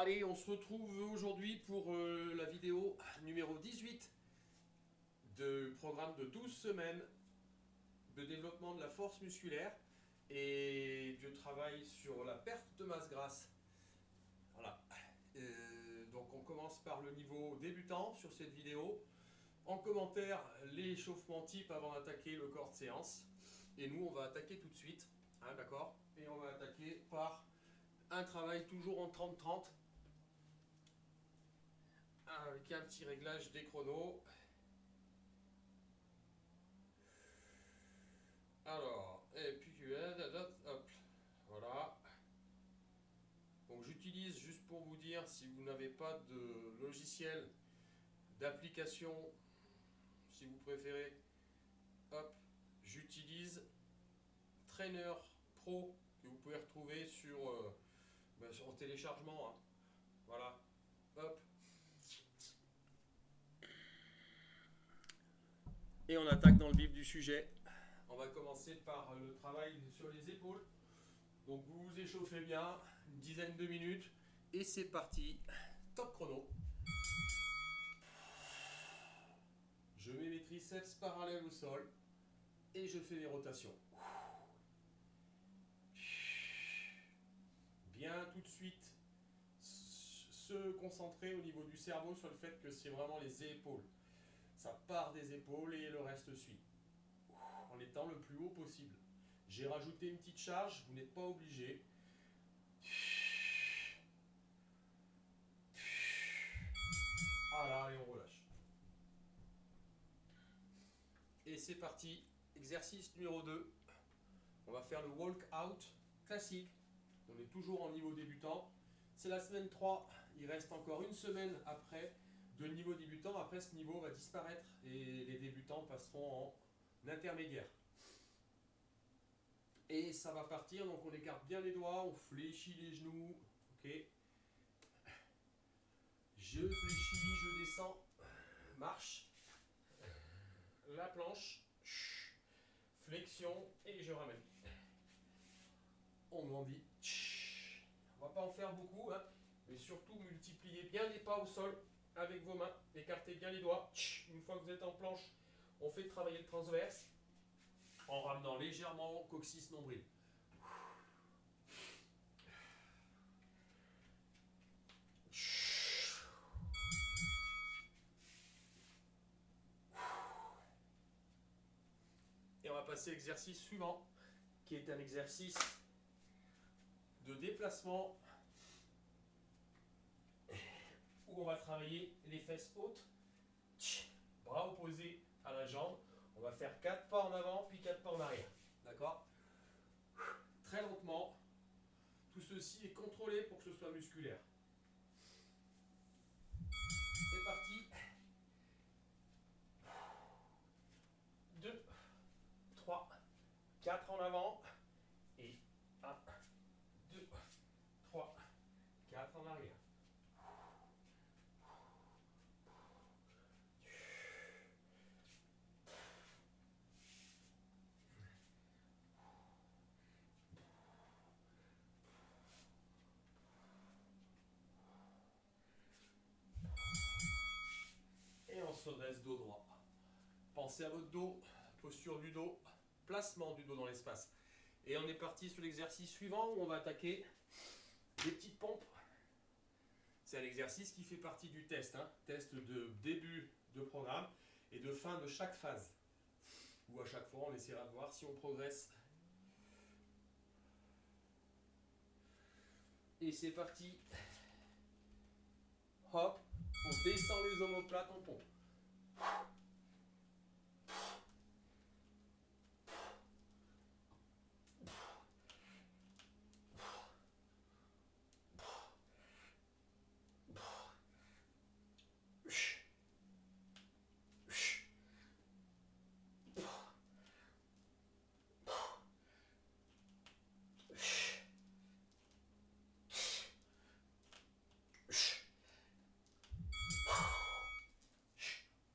Allez, on se retrouve aujourd'hui pour la vidéo numéro 18 de programme de 12 semaines de développement de la force musculaire et de travail sur la perte de masse grasse. Voilà. Donc on commence par le niveau débutant sur cette vidéo. En commentaire, l'échauffement type avant d'attaquer le corps de séance. Et nous, on va attaquer tout de suite. Hein, d'accord? Et on va attaquer par un travail toujours en 30-30. Avec un petit réglage des chronos. Alors, et puis hop, voilà. Donc j'utilise, juste pour vous dire, si vous n'avez pas de logiciel, d'application, si vous préférez, hop, j'utilise Trainer Pro que vous pouvez retrouver sur téléchargement. Hein. Voilà, hop. Et on attaque dans le vif du sujet. On va commencer par le travail sur les épaules. Donc vous vous échauffez bien, une dizaine de minutes, et c'est parti, top chrono. Je mets mes triceps parallèles au sol, et je fais mes rotations. Bien tout de suite se concentrer au niveau du cerveau sur le fait que c'est vraiment les épaules. Ça part des épaules et le reste suit. En étant le plus haut possible. J'ai rajouté une petite charge, vous n'êtes pas obligé. Voilà, et on relâche. Et c'est parti, exercice numéro 2. On va faire le walk-out classique. On est toujours en niveau débutant. C'est la semaine 3, il reste encore une semaine après de niveau débutant. Après, ce niveau va disparaître et les débutants passeront en intermédiaire. Et ça va partir, donc on écarte bien les doigts, on fléchit les genoux. Ok. Je fléchis, je descends, marche, la planche, flexion et je ramène. On grandit. On va pas en faire beaucoup, hein, mais surtout multipliez bien les pas au sol avec vos mains. Écartez bien les doigts. Une fois que vous êtes en planche, on fait travailler le transverse en ramenant légèrement coccyx nombril. Et on va passer à l'exercice suivant, qui est un exercice de déplacement où on va travailler les fesses hautes, bras opposés à la jambe. On va faire 4 pas en avant, puis 4 pas en arrière. D'accord? Très lentement. Tout ceci est contrôlé pour que ce soit musculaire. C'est parti. 2, 3, 4 en avant. Et 1, 2, 3, 4 en arrière. Et on se redresse dos droit. Pensez à votre dos, posture du dos, placement du dos dans l'espace. Et on est parti sur l'exercice suivant où on va attaquer les petites pompes. C'est un exercice qui fait partie du test. Hein. Test de début de programme et de fin de chaque phase. Où à chaque fois on essaiera de voir si on progresse. Et c'est parti. Hop, on descend les omoplates, on pompe.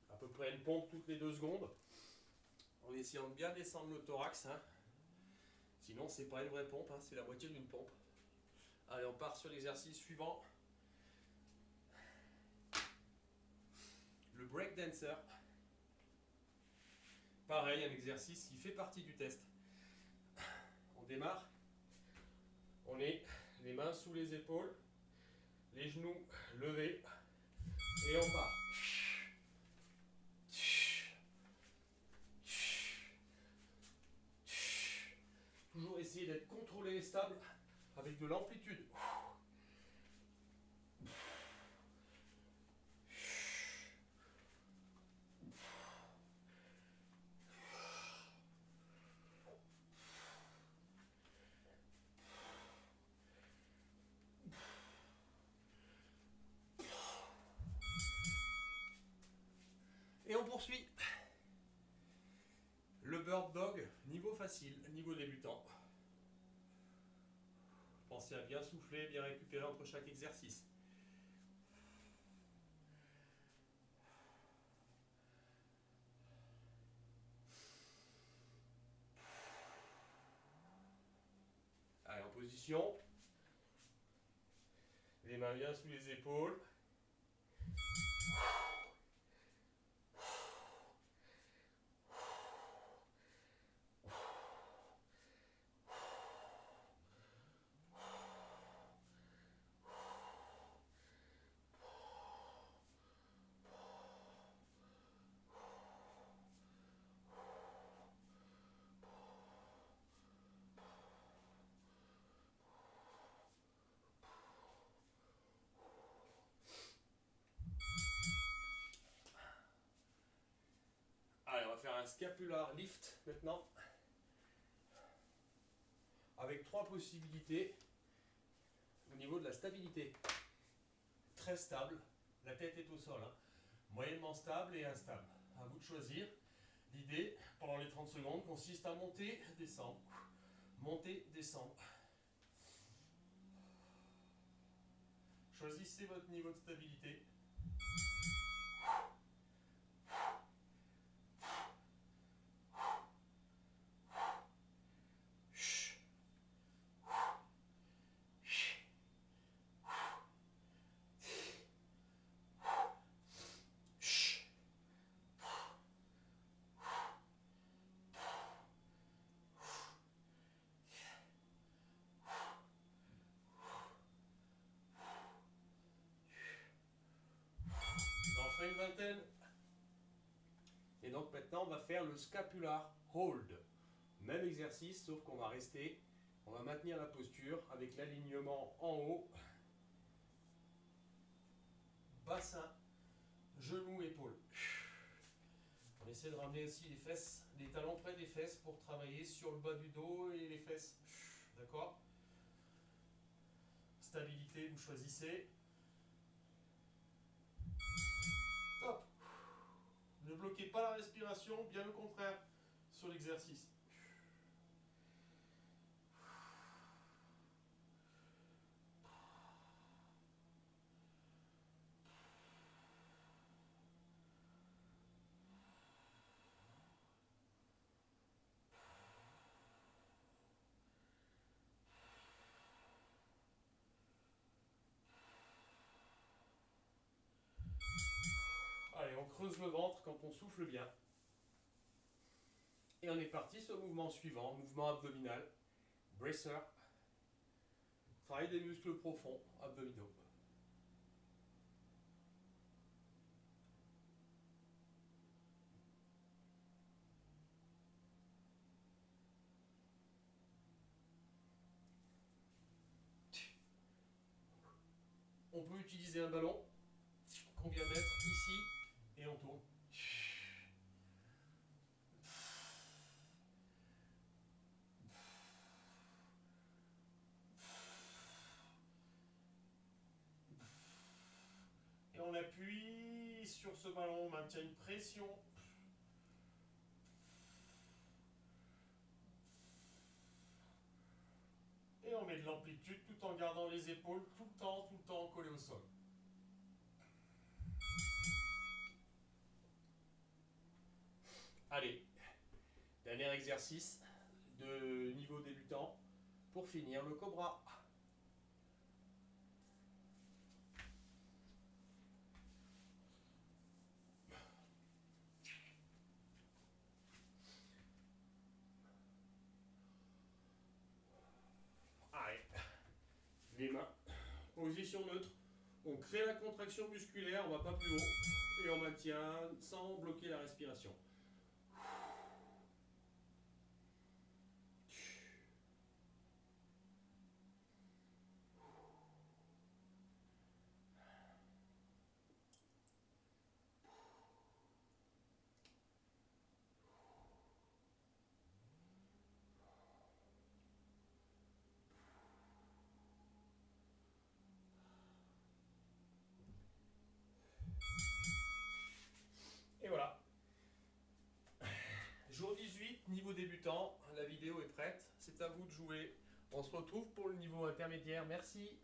À peu près une pompe toutes les 2 secondes. En essayant de bien descendre le thorax. Hein. Sinon, c'est pas une vraie pompe, hein, c'est la moitié d'une pompe. Allez, on part sur l'exercice suivant. breakdancer. Pareil, un exercice qui fait partie du test. On démarre. On est les mains sous les épaules, les genoux levés et on part. Toujours essayer d'être contrôlé et stable avec de l'amplitude. Et on poursuit. Le bird dog, niveau facile, niveau débutant. Pensez à bien souffler, bien récupérer entre chaque exercice. Allez, en position. Les mains bien sous les épaules. Allez, on va faire un scapular lift maintenant. Avec 3 possibilités au niveau de la stabilité. Très stable, la tête est au sol. Moyennement stable et instable. À vous de choisir. L'idée, pendant les 30 secondes, consiste à monter, descendre. Monter, descendre. Choisissez votre niveau de stabilité. Une vingtaine. Et donc maintenant on va faire le scapular hold. Même exercice sauf qu'on va rester, on va maintenir la posture avec l'alignement en haut, bassin, genoux, épaules. On essaie de ramener aussi les fesses, les talons près des fesses pour travailler sur le bas du dos et les fesses. D'accord? Stabilité, vous choisissez. Top. Ne bloquez pas la respiration, bien au contraire, sur l'exercice. Allez, on creuse le ventre quand on souffle bien. Et on est parti sur le mouvement suivant, mouvement abdominal, bracer, travail des muscles profonds, abdominaux. On peut utiliser un ballon qu'on vient mettre ici et on tourne. Et on appuie sur ce ballon, on maintient une pression. Et on met de l'amplitude tout en gardant les épaules tout le temps collées au sol. Allez, dernier exercice de niveau débutant pour finir le cobra. Les mains, position neutre. On crée la contraction musculaire, on ne va pas plus haut. Et on maintient sans bloquer la respiration. Et voilà. Jour 18, niveau débutant. La vidéo est prête. C'est à vous de jouer. On se retrouve pour le niveau intermédiaire. Merci.